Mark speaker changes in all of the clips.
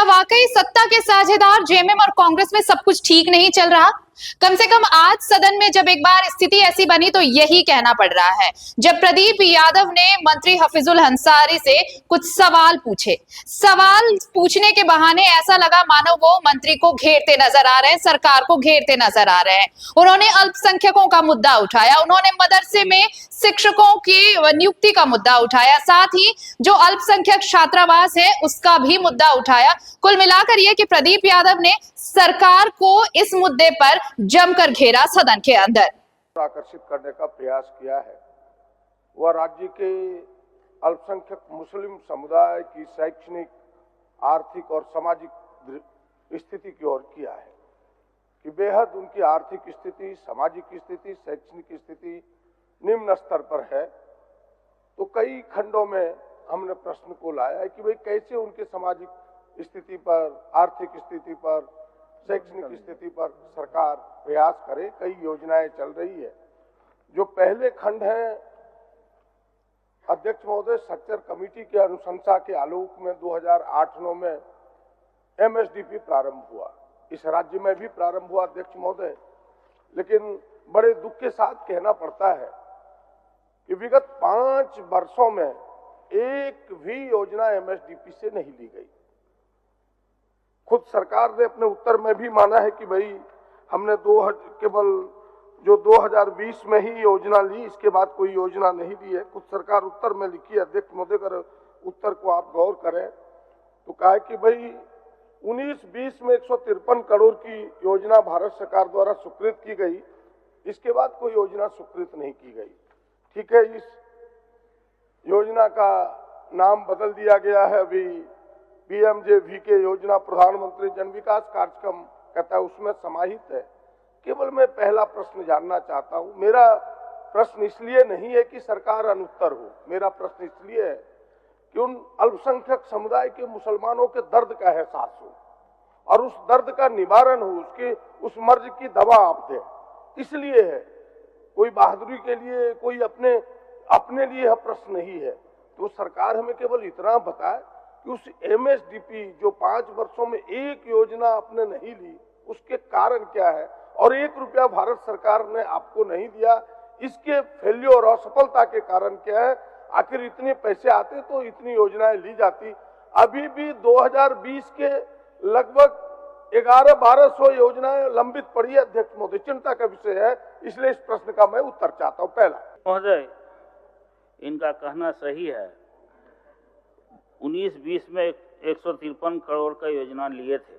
Speaker 1: वाकई सत्ता के साझेदार जेएमएम और कांग्रेस में सब कुछ ठीक नहीं चल रहा? कम से कम आज सदन में जब एक बार स्थिति ऐसी बनी तो यही कहना पड़ रहा है। जब प्रदीप यादव ने मंत्री हफीजुल अंसारी से कुछ सवाल पूछे, सवाल पूछने के बहाने ऐसा लगा मानो वो मंत्री को घेरते नजर आ रहे हैं, सरकार को घेरते नजर आ रहे हैं। उन्होंने अल्पसंख्यकों का मुद्दा उठाया, उन्होंने मदरसे में शिक्षकों की नियुक्ति का मुद्दा उठाया, साथ ही जो अल्पसंख्यक छात्रावास है उसका भी मुद्दा उठाया। कुल मिलाकर यह कि प्रदीप यादव ने सरकार को इस मुद्दे पर जमकर घेरा सदन के अंदर।
Speaker 2: आकर्षित करने का प्रयास किया है वह राज्य के अल्पसंख्यक मुस्लिम समुदाय की शैक्षणिक, आर्थिक और सामाजिक स्थिति की ओर किया है कि बेहद उनकी आर्थिक स्थिति, सामाजिक स्थिति, शैक्षणिक स्थिति निम्न स्तर पर है। तो कई खंडों में हमने प्रश्न को लाया है कि भाई कैसे उनके सामाजिक स्थिति पर, आर्थिक स्थिति पर, शैक्षणिक स्थिति पर सरकार प्रयास करे। कई योजनाएं चल रही है। जो पहले खंड है, अध्यक्ष महोदय, स्ट्रक्चर कमेटी के अनुशंसा के आलोक में 2008-9 में एमएसडीपी प्रारंभ हुआ। इस राज्य में भी प्रारंभ हुआ अध्यक्ष महोदय, लेकिन बड़े दुख के साथ कहना पड़ता है कि विगत 5 वर्षों में एक भी योजना एमएसडीपी से नहीं ली गई। खुद सरकार ने अपने उत्तर में भी माना है कि भाई हमने केवल जो 2020 में ही योजना ली, इसके बाद कोई योजना नहीं ली है। खुद सरकार उत्तर में लिखी है। अध्यक्ष महोदय, अगर उत्तर को आप गौर करें तो कहा है कि भाई 19-20 में 153 करोड़ की योजना भारत सरकार द्वारा स्वीकृत की गई, इसके बाद कोई योजना स्वीकृत नहीं की गई। ठीक है, इस योजना का नाम बदल दिया गया है अभी पीएमजेवीके योजना, प्रधानमंत्री जन विकास कार्यक्रम कहता है, उसमें समाहित है। केवल मैं पहला प्रश्न जानना चाहता हूं। मेरा प्रश्न इसलिए नहीं है कि सरकार अनुत्तर हो, मेरा प्रश्न इसलिए है कि उन अल्पसंख्यक समुदाय के मुसलमानों के दर्द का एहसास हो और उस दर्द का निवारण हो, उस मर्ज की दवा आप दें। इसलिए है, कोई बहादुरी के लिए, कोई अपने लिए यह प्रश्न नहीं है। तो सरकार हमें केवल इतना बताए कि उस एमएसडीपी जो 5 वर्षों में एक योजना आपने नहीं ली, उसके कारण क्या है और 1 रुपया भारत सरकार ने आपको नहीं दिया, इसके फेल्योर और असफलता के कारण क्या है। आखिर इतने पैसे आते तो इतनी योजनाएं ली जाती। अभी भी 2020 के लगभग 1100-1200 योजनाएं लंबित पड़ी है। अध्यक्ष महोदय, चिंता का विषय है, इसलिए इस प्रश्न का मैं उत्तर चाहता हूं। पहला
Speaker 3: महोदय, इनका कहना सही है। 19-20 में 153 करोड़ का योजना लिए थे।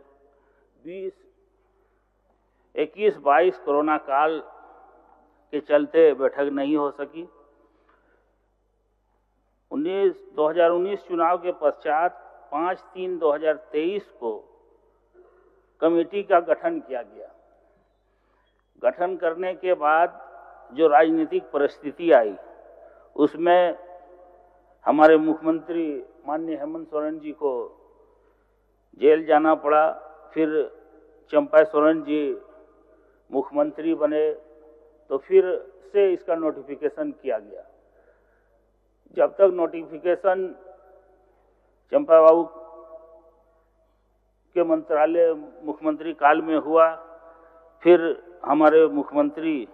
Speaker 3: 21-22 कोरोना काल के चलते बैठक नहीं हो सकी। 2019 चुनाव के पश्चात 5/3/2023 को कमेटी का गठन किया गया। गठन करने के बाद जो राजनीतिक परिस्थिति आई, उसमें हमारे मुख्यमंत्री माननीय हेमंत सोरेन जी को जेल जाना पड़ा। फिर चंपा सोरेन जी मुख्यमंत्री बने, तो फिर से इसका नोटिफिकेशन किया गया। जब तक नोटिफिकेशन चंपा बाबू के मंत्रालय मुख्यमंत्री काल में हुआ, फिर हमारे मुख्यमंत्री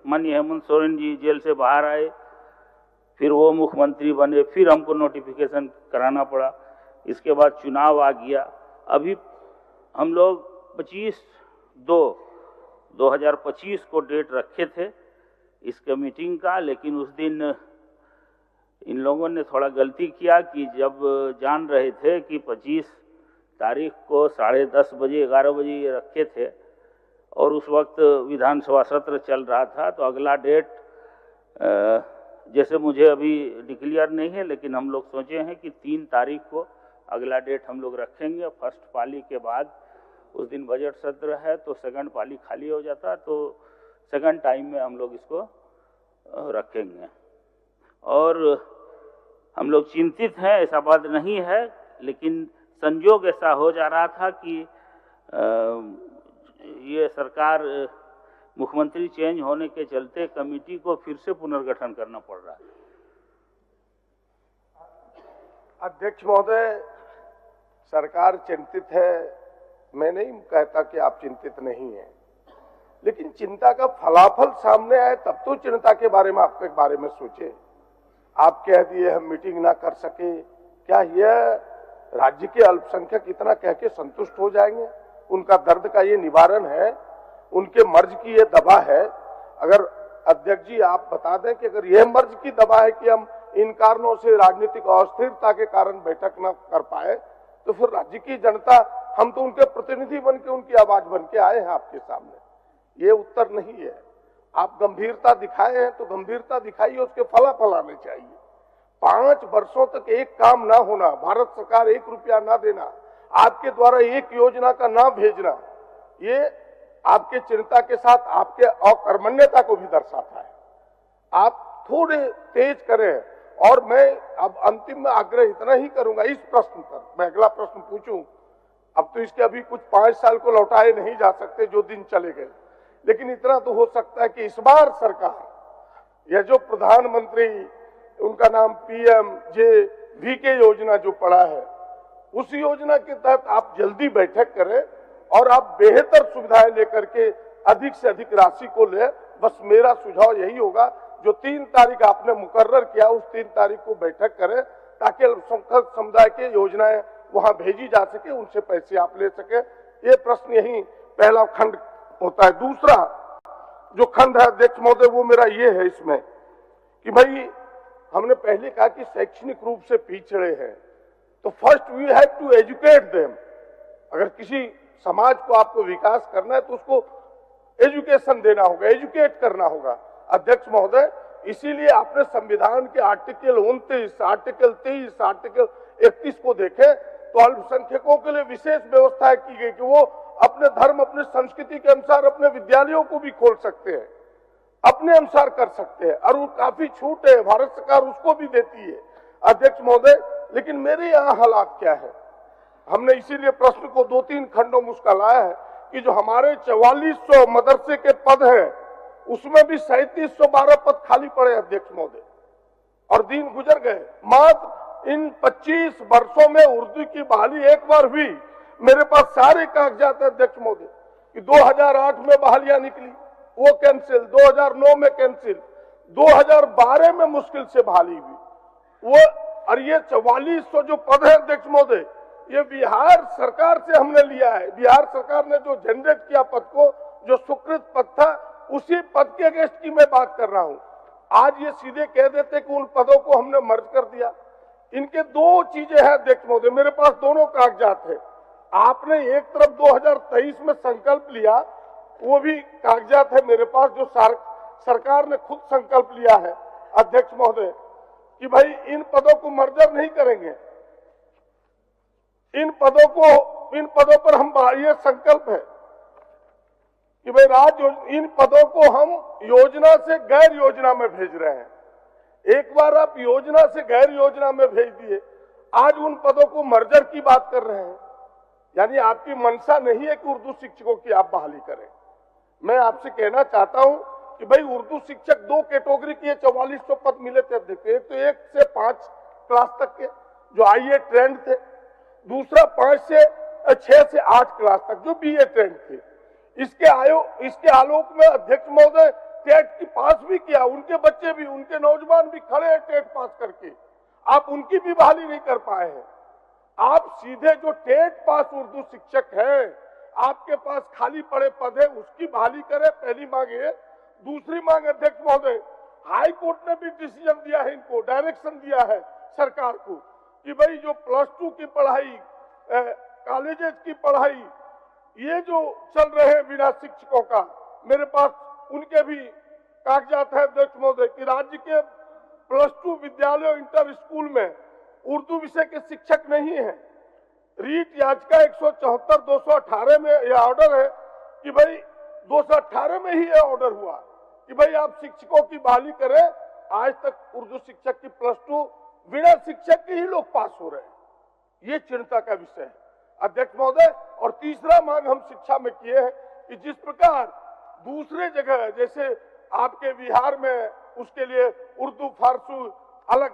Speaker 3: माननीय हेमंत सोरेन जी जेल से बाहर आए, फिर वो मुख्यमंत्री बने, फिर हमको नोटिफिकेशन कराना पड़ा। इसके बाद चुनाव आ गया। अभी हम लोग 25/2/2025 को डेट रखे थे इसके मीटिंग का, लेकिन उस दिन इन लोगों ने थोड़ा गलती किया कि जब जान रहे थे कि 25 तारीख को 10:30 बजे 11 बजे ये रखे थे और उस वक्त विधानसभा सत्र चल रहा था, तो अगला डेट जैसे मुझे अभी डिक्लेयर नहीं है, लेकिन हम लोग सोचे हैं कि 3 तारीख को अगला डेट हम लोग रखेंगे। फर्स्ट पाली के बाद उस दिन बजट सत्र है, तो सेकंड पाली खाली हो जाता, तो सेकंड टाइम में हम लोग इसको रखेंगे। और हम लोग चिंतित हैं, ऐसा बात नहीं है, लेकिन संजोग ऐसा हो जा रहा था कि ये सरकार मुख्यमंत्री चेंज होने के चलते कमेटी को फिर से पुनर्गठन करना पड़ रहा है।
Speaker 2: अध्यक्ष महोदय, सरकार चिंतित है, मैं नहीं कहता कि आप चिंतित नहीं हैं, लेकिन चिंता का फलाफल सामने आए तब तो चिंता के बारे में आपके बारे में सोचे। आप कह दिए हम मीटिंग ना कर सके, क्या यह राज्य के अल्पसंख्यक इतना कह के संतुष्ट हो जाएंगे? उनका दर्द का ये निवारण है, उनके मर्ज की ये दवा है। अगर अध्यक्ष जी आप बता दें कि अगर यह मर्ज की दवा है कि हम इन कारणों से राजनीतिक अस्थिरता के कारण बैठक न कर पाए, तो फिर राज्य की जनता, हम तो उनके प्रतिनिधि बन के, उनकी आवाज बन के आए हैं आपके सामने। ये उत्तर नहीं है। आप गंभीरता दिखाए हैं तो गंभीरता दिखाइए, उसके फलाफल आने चाहिए। 5 वर्षों तक एक काम ना होना, भारत सरकार 1 रुपया ना देना, आपके द्वारा एक योजना का ना भेजना, ये आपके चिंता के साथ आपके अकर्मण्यता को भी दर्शाता है। आप थोड़े तेज करें। और मैं अब अंतिम में आग्रह इतना ही करूंगा इस प्रश्न पर, मैं अगला प्रश्न पूछूं। अब तो इसके अभी कुछ 5 साल को लौटाए नहीं जा सकते जो दिन चले गए, लेकिन इतना तो हो सकता है कि इस बार सरकार, यह जो प्रधानमंत्री, उनका नाम PMJVK योजना जो पड़ा है, उस योजना के तहत आप जल्दी बैठक करें और आप बेहतर सुविधाएं लेकर के अधिक से अधिक राशि को ले। बस मेरा सुझाव यही होगा, जो 3 तारीख आपने मुकर्रर किया उस 3 तारीख को बैठक करें, ताकि अल्पसंख्यक समुदाय के योजनाएं वहां भेजी जा सके, उनसे पैसे आप ले सके। ये प्रश्न यही पहला खंड होता है। दूसरा जो खंड है अध्यक्ष महोदय, वो मेरा ये है इसमें कि भाई हमने पहले कहा कि शैक्षणिक रूप से पिछड़े हैं, तो first we have to educate them. अगर किसी समाज को आपको विकास करना है तो उसको एजुकेशन देना होगा, एजुकेट करना होगा। अध्यक्ष महोदय, इसीलिए आपने संविधान के आर्टिकल 29, आर्टिकल 23, आर्टिकल 31 को देखे तो अल्पसंख्यकों के लिए विशेष व्यवस्था की गई कि वो अपने धर्म, अपने संस्कृति के अनुसार अपने विद्यालयों को भी खोल सकते हैं, अपने अनुसार कर सकते हैं, और वो काफी छूट है, भारत सरकार उसको भी देती है। अध्यक्ष महोदय, लेकिन मेरे यहाँ हालात क्या है, हमने इसीलिए प्रश्न को 2-3 खंडों में उसका लाया है कि जो हमारे 4400 मदरसे के पद हैं, उसमें भी 3712 पद खाली पड़े अध्यक्ष महोदय, और दिन गुजर गए। मात्र इन 25 वर्षों में उर्दू की बहाली एक बार हुई। मेरे पास सारे कागजात है अध्यक्ष महोदय कि 2008 में बहालियां निकली, वो कैंसिल, 2009 में कैंसिल, 2012 में मुश्किल से बहाली हुई वो। और ये 4400 जो पद है अध्यक्ष महोदय, ये बिहार सरकार से हमने लिया है। बिहार सरकार ने जो जनरेट किया पद को, जो स्वीकृत पद था, उसी पद के अगेंस्ट की मैं बात कर रहा हूं। आज ये सीधे कह देते कि उन पदों को हमने मर्ज कर दिया। इनके 2 चीजें हैं अध्यक्ष महोदय, मेरे पास दोनों कागजात है। आपने एक तरफ 2023 में संकल्प लिया, वो भी कागजात है मेरे पास, जो सरकार ने खुद संकल्प लिया है अध्यक्ष महोदय कि भाई इन पदों को मर्जर नहीं करेंगे, इन पदों पर हम, ये संकल्प है कि भाई इन पदों को हम योजना से गैर योजना में भेज रहे हैं। एक बार आप योजना से गैर योजना में भेज दिए, आज उन पदों को मर्जर की बात कर रहे हैं। यानी आपकी मंशा नहीं है कि उर्दू शिक्षकों की आप बहाली करें। मैं आपसे कहना चाहता हूं कि भाई उर्दू शिक्षक 2 कैटेगरी के 4400 पद मिले थे अध्यक्ष। एक तो 1 से 5 क्लास तक के जो IA ट्रेंड थे, दूसरा 5 से 6 से 8 क्लास तक जो BA ट्रेंड थे। इसके आलोक में अध्यक्ष महोदय टेट की पास भी किया, उनके बच्चे भी, उनके नौजवान भी खड़े हैं टेट पास करके, आप उनकी भी बहाली नहीं कर पाए हैं। आप सीधे जो टेट पास उर्दू शिक्षक है, आपके पास खाली पड़े पद है, उसकी बहाली करें, पहली मांग है। दूसरी मांग अध्यक्ष महोदय, हाई कोर्ट ने भी डिसीजन दिया है, इनको डायरेक्शन दिया है सरकार को कि भाई जो +2 की पढ़ाई, कॉलेजेस की पढ़ाई, ये जो चल रहे हैं बिना शिक्षकों का, मेरे पास उनके भी कागजात है अध्यक्ष महोदय कि राज्य के +2 विद्यालयों, इंटर स्कूल में उर्दू विषय के शिक्षक नहीं है। रीट याचिका 174/218 में यह ऑर्डर है कि भाई 218 में ही यह ऑर्डर हुआ कि भाई आप शिक्षकों की बहाली करें। आज तक उर्दू शिक्षक की +2 बिना शिक्षक के ही लोग पास हो रहे हैं। ये चिंता का विषय है अध्यक्ष महोदय। और तीसरा मांग हम शिक्षा में किए हैं कि जिस प्रकार दूसरे जगह, जैसे आपके बिहार में, उसके लिए उर्दू फारसी अलग,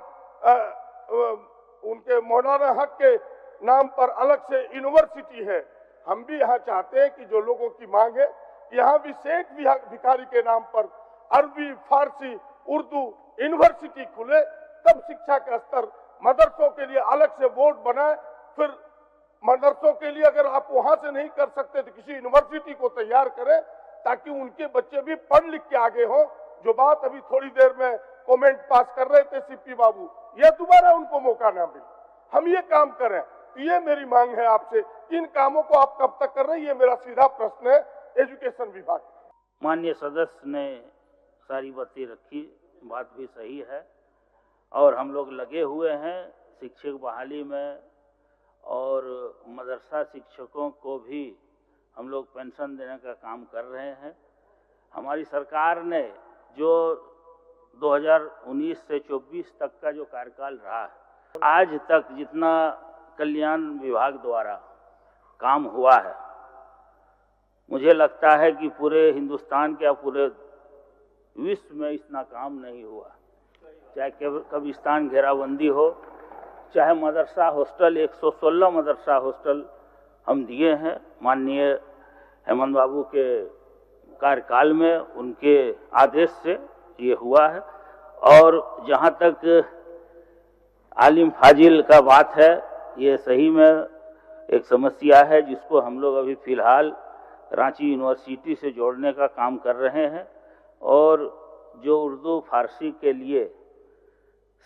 Speaker 2: उनके मौलाना हक के नाम पर अलग से यूनिवर्सिटी है। हम भी यहाँ चाहते हैं कि जो लोगों की मांग है, यहाँ भी शेख भिखारी के नाम पर अरबी, फारसी, उर्दू यूनिवर्सिटी खुले, तब शिक्षा का स्तर मदरसों के लिए अलग से बोर्ड बनाए। फिर मदरसों के लिए अगर आप वहां से नहीं कर सकते तो किसी यूनिवर्सिटी को तैयार करें, ताकि उनके बच्चे भी पढ़ लिख के आगे हो। जो बात अभी थोड़ी देर में कमेंट पास कर रहे थे सीपी बाबू, यह दोबारा उनको मौका ना मिले, हम ये काम करें। ये मेरी मांग है आपसे। इन कामों को आप कब तक कर रहे हैं, ये मेरा सीधा प्रश्न है एजुकेशन विभाग।
Speaker 3: माननीय सदस्य ने सारी बातें रखी, बात भी सही है, और हम लोग लगे हुए हैं शिक्षक बहाली में, और मदरसा शिक्षकों को भी हम लोग पेंशन देने का काम कर रहे हैं। हमारी सरकार ने जो 2019 से 24 तक का जो कार्यकाल रहा है, आज तक जितना कल्याण विभाग द्वारा काम हुआ है, मुझे लगता है कि पूरे हिंदुस्तान के या पूरे विश्व में इतना काम नहीं हुआ। चाहे कब्रिस्तान घेराबंदी हो, चाहे मदरसा हॉस्टल, 116 मदरसा हॉस्टल हम दिए हैं माननीय हेमंत बाबू के कार्यकाल में, उनके आदेश से ये हुआ है। और जहाँ तक आलिम फाजिल का बात है, ये सही में एक समस्या है जिसको हम लोग अभी फ़िलहाल रांची यूनिवर्सिटी से जोड़ने का काम कर रहे हैं। और जो उर्दू फारसी के लिए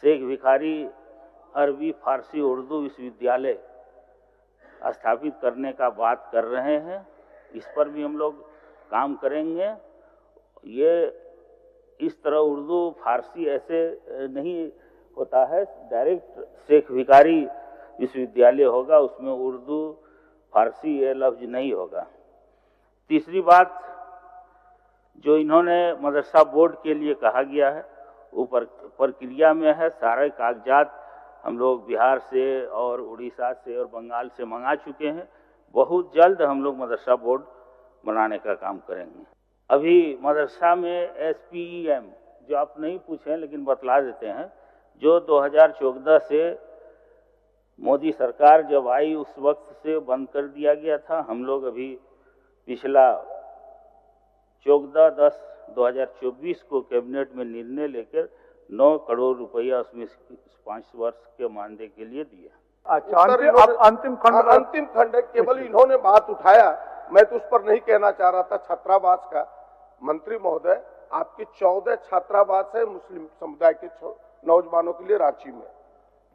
Speaker 3: शेख भिखारी अरबी फारसी उर्दू विश्वविद्यालय स्थापित करने का बात कर रहे हैं, इस पर भी हम लोग काम करेंगे। ये इस तरह उर्दू फारसी ऐसे नहीं होता है, डायरेक्ट शेख भिखारी विश्वविद्यालय होगा, उसमें उर्दू फारसी ये लफ्ज नहीं होगा। तीसरी बात, जो इन्होंने मदरसा बोर्ड के लिए कहा गया है, वो प्रक्रिया में है। सारे कागजात हम लोग बिहार से और उड़ीसा से और बंगाल से मंगा चुके हैं। बहुत जल्द हम लोग मदरसा बोर्ड बनाने का काम करेंगे। अभी मदरसा में SPEM, जो आप नहीं पूछें लेकिन बतला देते हैं, जो 2014 से मोदी सरकार जब आई उस वक्त से बंद कर दिया गया था। हम लोग अभी पिछला 14/10/2024 को कैबिनेट में निर्णय लेकर 9 करोड़ रुपया उसमें 5 वर्ष के मानदेय के लिए दिया।
Speaker 2: अच्छा, अंतिम खंड केवल इन्होंने बात उठाया, मैं तो उस पर नहीं कहना चाह रहा था। छात्रावास का मंत्री महोदय, आपकी 14 छात्रावास है मुस्लिम समुदाय के नौजवानों के लिए रांची में।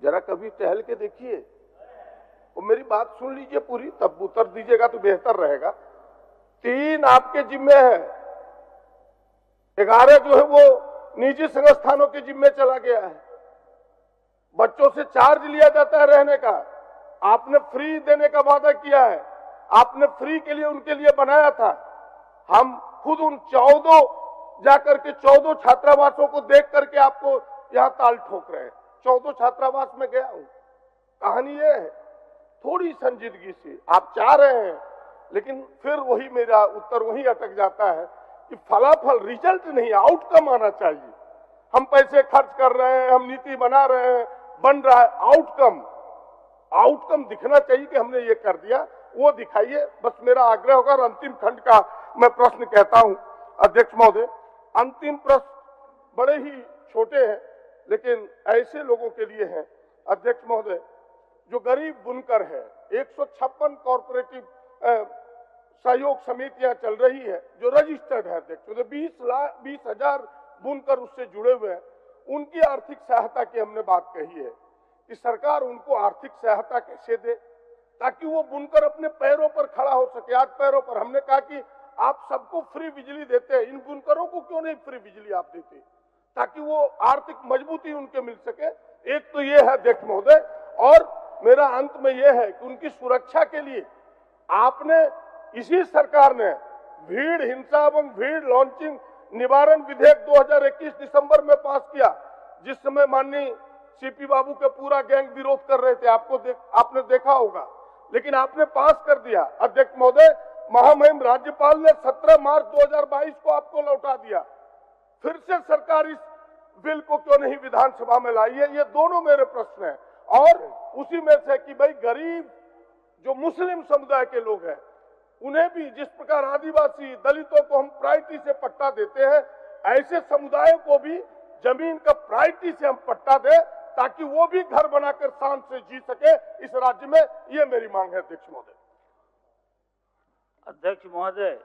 Speaker 2: जरा कभी टहल के देखिए और मेरी बात सुन लीजिए पूरी, तब उत्तर दीजिएगा तो बेहतर रहेगा। 3 आपके जिम्मे है, 11 जो है वो निजी संस्थानों के जिम्मे चला गया है। बच्चों से चार्ज लिया जाता है रहने का, आपने फ्री देने का वादा किया है, आपने फ्री के लिए उनके लिए बनाया था। हम खुद उन 14 जाकर के 14 छात्रावासों को देख करके आपको यहाँ ताल ठोक रहे हैं। 14 छात्रावास में गया हूं। कहानी ये है, थोड़ी संजीदगी से आप चाह रहे हैं, लेकिन फिर वही मेरा उत्तर वही अटक जाता है कि फलाफल रिजल्ट नहीं, आउटकम आना चाहिए। हम पैसे खर्च कर रहे हैं, हम नीति बना रहे हैं, बन रहा है, आउटकम दिखना चाहिए कि हमने ये कर दिया, वो दिखाइए। बस मेरा आग्रह होगा। और अंतिम खंड का मैं प्रश्न कहता हूं अध्यक्ष महोदय, अंतिम प्रश्न बड़े ही छोटे हैं लेकिन ऐसे लोगों के लिए हैं अध्यक्ष महोदय, जो गरीब बुनकर है। 156 कॉर्पोरेटिव सहयोग समितियां चल रही है जो रजिस्टर्ड है अध्यक्ष, तो 20,000 बुनकर उससे जुड़े हुए हैं। उनकी आर्थिक सहायता की हमने बात कही है कि सरकार उनको आर्थिक सहायता कैसे दे ताकि वो बुनकर अपने पैरों पर खड़ा हो सके। आज पैरों पर हमने कहा कि आप सबको फ्री बिजली देते हैं, इन बुनकरों को क्यों नहीं फ्री बिजली आप देते ताकि वो आर्थिक मजबूती उनके मिल सके। एक तो ये है अध्यक्ष महोदय, और मेरा अंत में यह है कि उनकी सुरक्षा के लिए आपने, इसी सरकार ने भीड़ हिंसा एवं भीड़ लॉन्चिंग निवारण विधेयक 2021 दिसंबर में पास किया, जिस समय माननीय सीपी बाबू के पूरा गैंग विरोध कर रहे थे, आपने देखा होगा, लेकिन आपने पास कर दिया। अध्यक्ष महोदय, महामहिम राज्यपाल ने 17 मार्च 2022 को आपको लौटा दिया। फिर से सरकार इस बिल को क्यों नहीं विधानसभा में लाई है? ये दोनों मेरे प्रश्न हैं। और उसी में से कि भाई गरीब जो मुस्लिम समुदाय के लोग हैं उन्हें भी जिस प्रकार आदिवासी दलितों को हम प्रायोरिटी से पट्टा देते हैं, ऐसे समुदायों को भी जमीन का प्रायोरिटी से हम पट्टा दें ताकि वो भी घर बनाकर शान से जी सके इस राज्य में। ये मेरी मांग है अध्यक्ष महोदय।
Speaker 3: अध्यक्ष महोदय,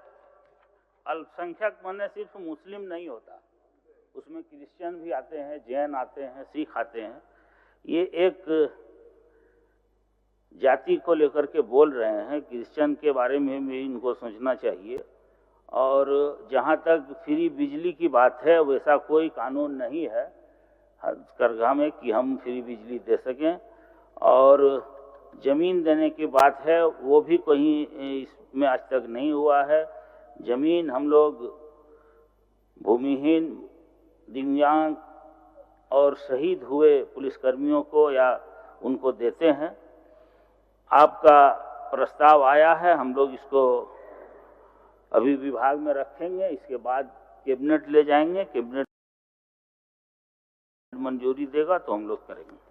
Speaker 3: अल्पसंख्यक माने सिर्फ मुस्लिम नहीं होता, उसमें क्रिश्चियन भी आते हैं, जैन आते हैं, सिख आते हैं। ये एक जाति को लेकर के बोल रहे हैं, क्रिश्चियन के बारे में भी इनको सोचना चाहिए। और जहाँ तक फ्री बिजली की बात है, वैसा कोई कानून नहीं है हथकरघा में कि हम फ्री बिजली दे सकें। और जमीन देने की बात है, वो भी कहीं इसमें आज तक नहीं हुआ है। जमीन हम लोग भूमिहीन, दिव्यांग और शहीद हुए पुलिसकर्मियों को या उनको देते हैं। आपका प्रस्ताव आया है, हम लोग इसको अभी विभाग में रखेंगे, इसके बाद कैबिनेट ले जाएंगे, कैबिनेट मंजूरी देगा तो हम लोग करेंगे।